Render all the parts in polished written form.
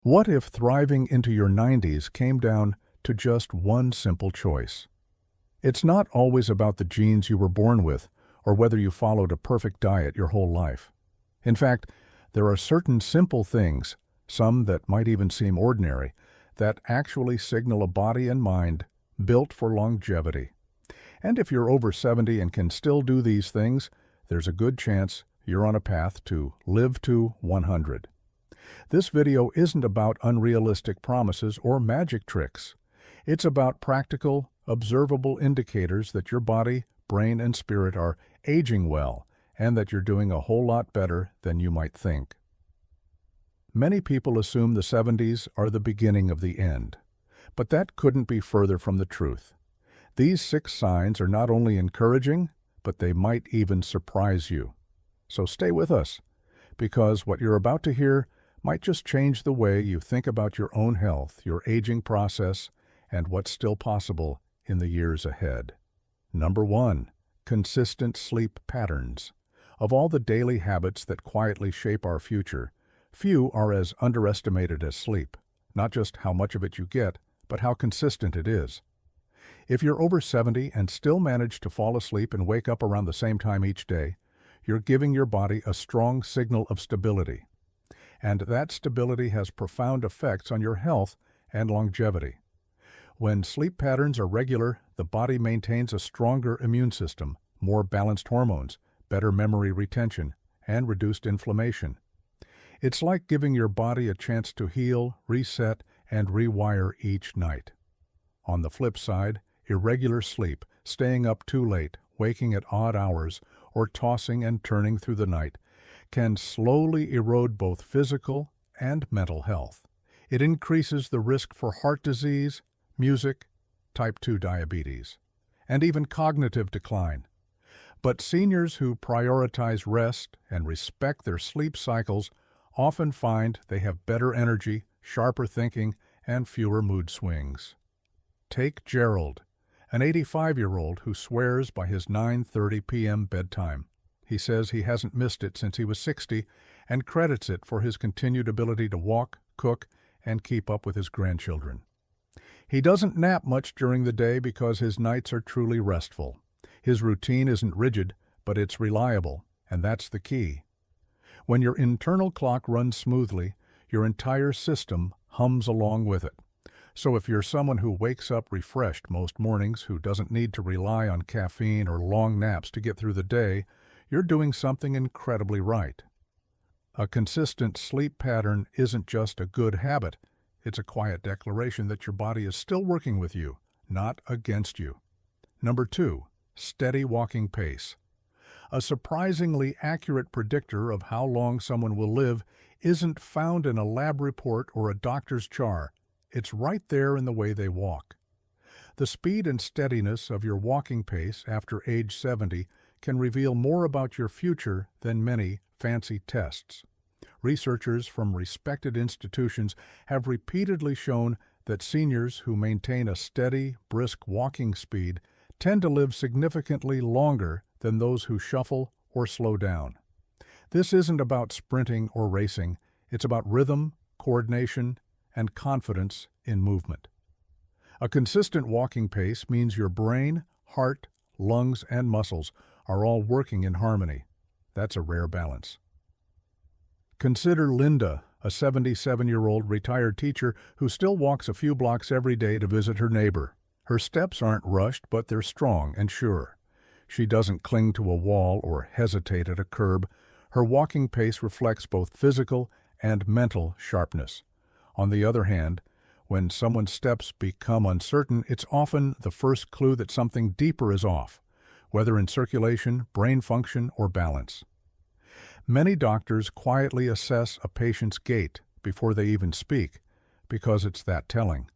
What if thriving into your 90s came down to just one simple choice? It's not always about the genes you were born with or whether you followed a perfect diet your whole life. In fact, there are certain simple things, some that might even seem ordinary, that actually signal a body and mind built for longevity. And if you're over 70 and can still do these things, there's a good chance you're on a path to live to 100. This video isn't about unrealistic promises or magic tricks. It's about practical, observable indicators that your body, brain, and spirit are aging well and that you're doing a whole lot better than you might think. Many people assume the 70s are the beginning of the end, but that couldn't be further from the truth. These 6 signs are not only encouraging, but they might even surprise you. So stay with us, because what you're about to hear might just change the way you think about your own health, your aging process, and what's still possible in the years ahead. Number 1, consistent sleep patterns. Of all the daily habits that quietly shape our future, few are as underestimated as sleep. Not just how much of it you get, but how consistent it is. If you're over 70 and still manage to fall asleep and wake up around the same time each day, you're giving your body a strong signal of stability. And that stability has profound effects on your health and longevity. When sleep patterns are regular, the body maintains a stronger immune system, more balanced hormones, better memory retention, and reduced inflammation. It's like giving your body a chance to heal, reset, and rewire each night. On the flip side, irregular sleep, staying up too late, waking at odd hours, or tossing and turning through the night, can slowly erode both physical and mental health. It increases the risk for heart disease, music, type 2 diabetes, and even cognitive decline. But seniors who prioritize rest and respect their sleep cycles often find they have better energy, sharper thinking, and fewer mood swings. Take Gerald, an 85-year-old who swears by his 9:30 p.m. bedtime. He says he hasn't missed it since he was 60 and credits it for his continued ability to walk, cook, and keep up with his grandchildren. He doesn't nap much during the day because his nights are truly restful. His routine isn't rigid, but it's reliable, and that's the key. When your internal clock runs smoothly, your entire system hums along with it. So if you're someone who wakes up refreshed most mornings, who doesn't need to rely on caffeine or long naps to get through the day, you're doing something incredibly right. A consistent sleep pattern isn't just a good habit. It's a quiet declaration that your body is still working with you, not against you. Number 2, steady walking pace. A surprisingly accurate predictor of how long someone will live isn't found in a lab report or a doctor's chart. It's right there in the way they walk. The speed and steadiness of your walking pace after age 70 can reveal more about your future than many fancy tests. Researchers from respected institutions have repeatedly shown that seniors who maintain a steady, brisk walking speed tend to live significantly longer than those who shuffle or slow down. This isn't about sprinting or racing. It's about rhythm, coordination, and confidence in movement. A consistent walking pace means your brain, heart, lungs, and muscles are all working in harmony. That's a rare balance. Consider Linda, a 77-year-old retired teacher who still walks a few blocks every day to visit her neighbor. Her steps aren't rushed, but they're strong and sure. She doesn't cling to a wall or hesitate at a curb. Her walking pace reflects both physical and mental sharpness. On the other hand, when someone's steps become uncertain, it's often the first clue that something deeper is off, whether in circulation, brain function, or balance. Many doctors quietly assess a patient's gait before they even speak, because it's that telling.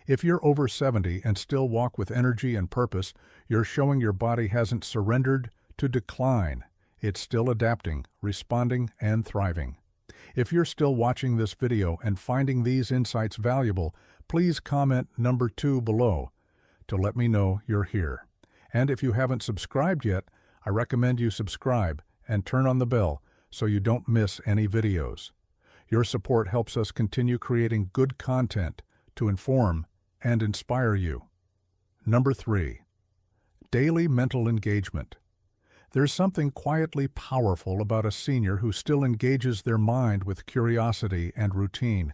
If you're over 70 and still walk with energy and purpose, you're showing your body hasn't surrendered to decline. It's still adapting, responding, and thriving. If you're still watching this video and finding these insights valuable, please comment number 2 below to let me know you're here. And if you haven't subscribed yet, I recommend you subscribe and turn on the bell so you don't miss any videos. Your support helps us continue creating good content to inform and inspire you. Number 3. Daily mental engagement. There's something quietly powerful about a senior who still engages their mind with curiosity and routine.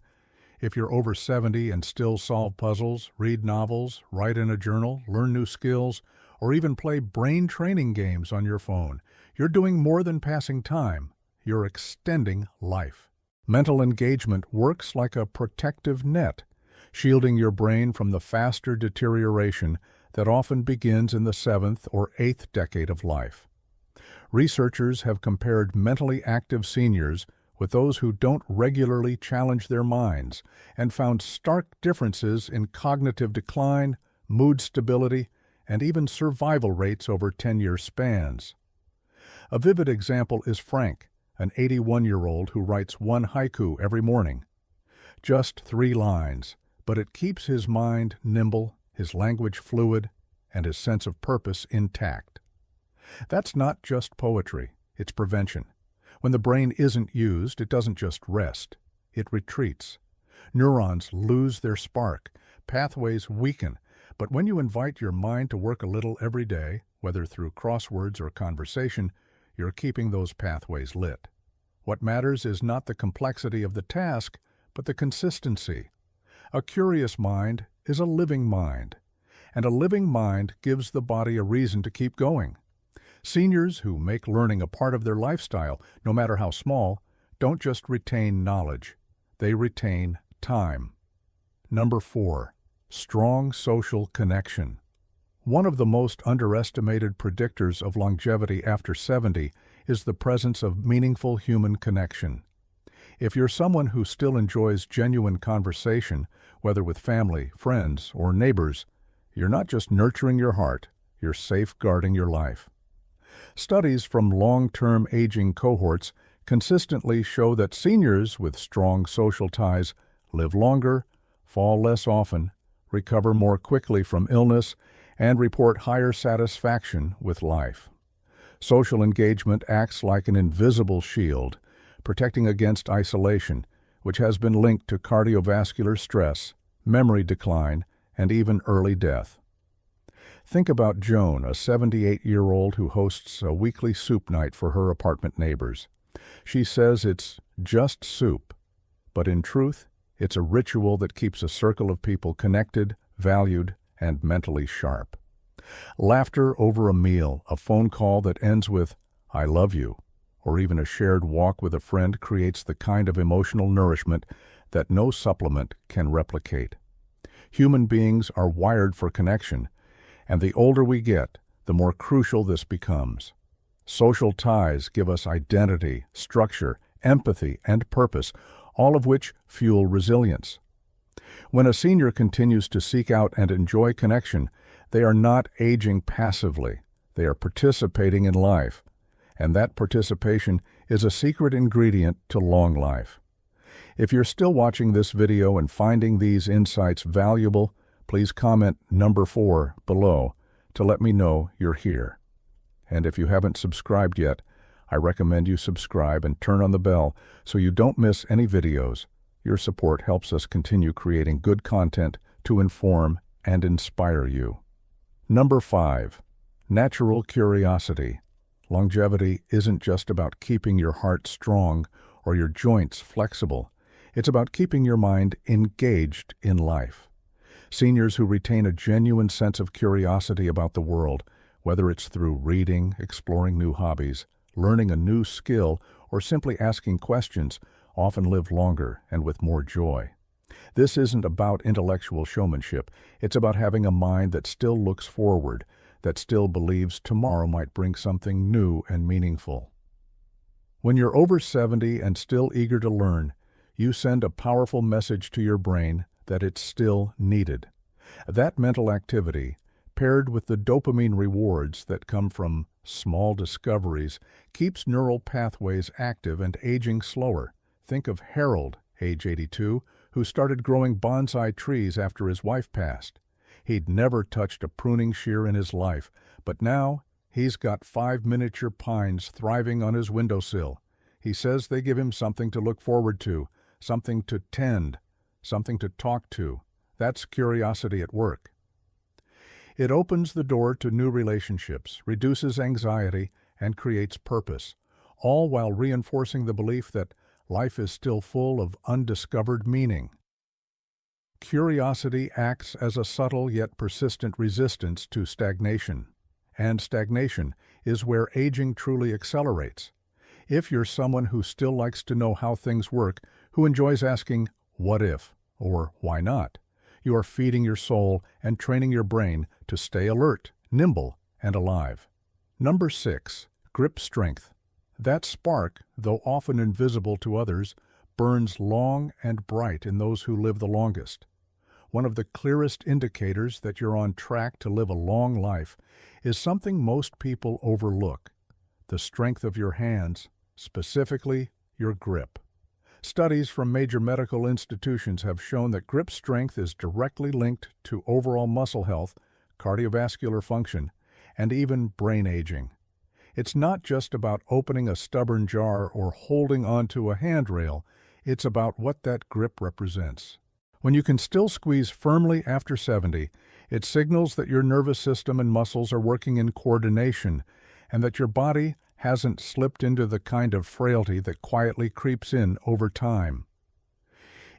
If you're over 70 and still solve puzzles, read novels, write in a journal, learn new skills, or even play brain training games on your phone, you're doing more than passing time. You're extending life. Mental engagement works like a protective net, shielding your brain from the faster deterioration that often begins in the 7th or 8th decade of life. Researchers have compared mentally active seniors with those who don't regularly challenge their minds and found stark differences in cognitive decline, mood stability, and even survival rates over 10-year spans. A vivid example is Frank, an 81-year-old who writes one haiku every morning. Just 3 lines, but it keeps his mind nimble, his language fluid, and his sense of purpose intact. That's not just poetry, it's prevention. When the brain isn't used, it doesn't just rest, it retreats. Neurons lose their spark, pathways weaken, but when you invite your mind to work a little every day, whether through crosswords or conversation, you're keeping those pathways lit. What matters is not the complexity of the task, but the consistency. A curious mind is a living mind, and a living mind gives the body a reason to keep going. Seniors who make learning a part of their lifestyle, no matter how small, don't just retain knowledge, they retain time. Number 4. Strong social connection. One of the most underestimated predictors of longevity after 70 is the presence of meaningful human connection. If you're someone who still enjoys genuine conversation, whether with family, friends, or neighbors, you're not just nurturing your heart, you're safeguarding your life. Studies from long-term aging cohorts consistently show that seniors with strong social ties live longer, fall less often, recover more quickly from illness, and report higher satisfaction with life. Social engagement acts like an invisible shield, protecting against isolation, which has been linked to cardiovascular stress, memory decline, and even early death. Think about Joan, a 78-year-old who hosts a weekly soup night for her apartment neighbors. She says it's just soup, but in truth, it's a ritual that keeps a circle of people connected, valued, and mentally sharp. Laughter over a meal, a phone call that ends with, "I love you," or even a shared walk with a friend creates the kind of emotional nourishment that no supplement can replicate. Human beings are wired for connection, and the older we get, the more crucial this becomes. Social ties give us identity, structure, empathy, and purpose, all of which fuel resilience. When a senior continues to seek out and enjoy connection, they are not aging passively. They are participating in life, and that participation is a secret ingredient to long life. If you're still watching this video and finding these insights valuable, please comment number 4 below to let me know you're here. And if you haven't subscribed yet, I recommend you subscribe and turn on the bell so you don't miss any videos. Your support helps us continue creating good content to inform and inspire you. Number 5. Natural curiosity. Longevity isn't just about keeping your heart strong or your joints flexible. It's about keeping your mind engaged in life. Seniors who retain a genuine sense of curiosity about the world, whether it's through reading, exploring new hobbies, learning a new skill, or simply asking questions, often live longer and with more joy. This isn't about intellectual showmanship. It's about having a mind that still looks forward, that still believes tomorrow might bring something new and meaningful. When you're over 70 and still eager to learn, you send a powerful message to your brain that it's still needed. That mental activity, paired with the dopamine rewards that come from small discoveries, keeps neural pathways active and aging slower. Think of Harold, age 82, who started growing bonsai trees after his wife passed. He'd never touched a pruning shear in his life, but now he's got 5 miniature pines thriving on his windowsill. He says they give him something to look forward to, something to tend, something to talk to. That's curiosity at work. It opens the door to new relationships, reduces anxiety, and creates purpose, all while reinforcing the belief that life is still full of undiscovered meaning. Curiosity acts as a subtle yet persistent resistance to stagnation, and stagnation is where aging truly accelerates. If you're someone who still likes to know how things work, who enjoys asking, "What if?" or "Why not?" you are feeding your soul and training your brain to stay alert, nimble, and alive. Number 6. Grip strength. That spark, though often invisible to others, burns long and bright in those who live the longest. One of the clearest indicators that you're on track to live a long life is something most people overlook: the strength of your hands, specifically your grip. Studies from major medical institutions have shown that grip strength is directly linked to overall muscle health, cardiovascular function, and even brain aging. It's not just about opening a stubborn jar or holding onto a handrail, it's about what that grip represents. When you can still squeeze firmly after 70, it signals that your nervous system and muscles are working in coordination and that your body hasn't slipped into the kind of frailty that quietly creeps in over time.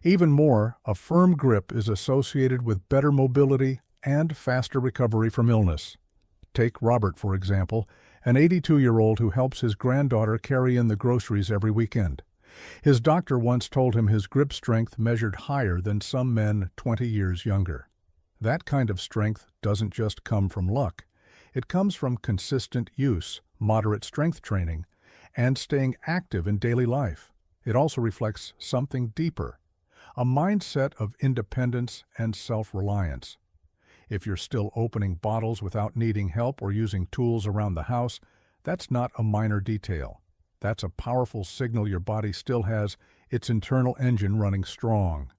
Even more, a firm grip is associated with better mobility and faster recovery from illness. Take Robert, for example, an 82-year-old who helps his granddaughter carry in the groceries every weekend. His doctor once told him his grip strength measured higher than some men 20 years younger. That kind of strength doesn't just come from luck. It comes from consistent use, moderate strength training, and staying active in daily life. It also reflects something deeper, a mindset of independence and self-reliance. If you're still opening bottles without needing help or using tools around the house, that's not a minor detail. That's a powerful signal your body still has its internal engine running strong.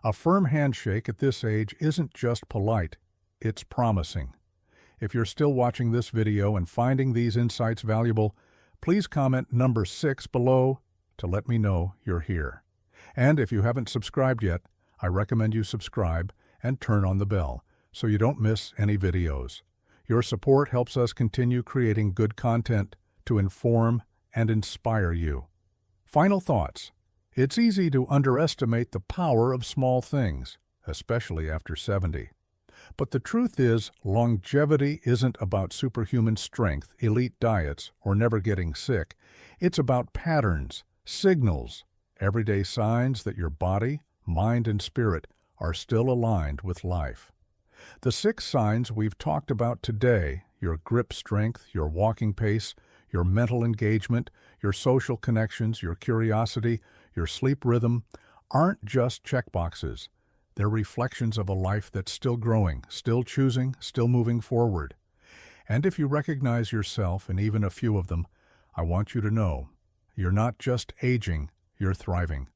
A firm handshake at this age isn't just polite, it's promising. If you're still watching this video and finding these insights valuable, please comment number 6 below to let me know you're here. And if you haven't subscribed yet, I recommend you subscribe and turn on the bell so you don't miss any videos. Your support helps us continue creating good content to inform and inspire you. Final thoughts. It's easy to underestimate the power of small things, especially after 70. But the truth is, longevity isn't about superhuman strength, elite diets, or never getting sick. It's about patterns, signals, everyday signs that your body, mind, and spirit are still aligned with life. The 6 signs we've talked about today, your grip strength, your walking pace, your mental engagement, your social connections, your curiosity, your sleep rhythm, aren't just checkboxes. They're reflections of a life that's still growing, still choosing, still moving forward. And if you recognize yourself in even a few of them, I want you to know, you're not just aging, you're thriving.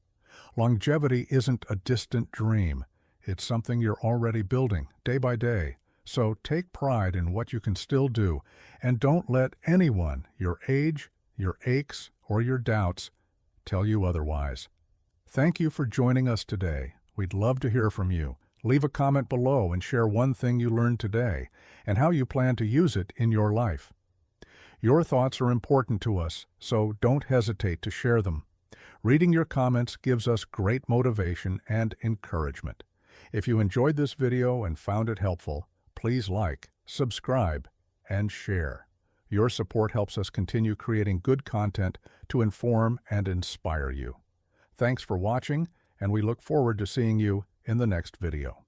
Longevity isn't a distant dream. It's something you're already building, day by day. So take pride in what you can still do, and don't let anyone, your age, your aches, or your doubts, tell you otherwise. Thank you for joining us today. We'd love to hear from you. Leave a comment below and share one thing you learned today and how you plan to use it in your life. Your thoughts are important to us, so don't hesitate to share them. Reading your comments gives us great motivation and encouragement. If you enjoyed this video and found it helpful, please like, subscribe, and share. Your support helps us continue creating good content to inform and inspire you. Thanks for watching, and we look forward to seeing you in the next video.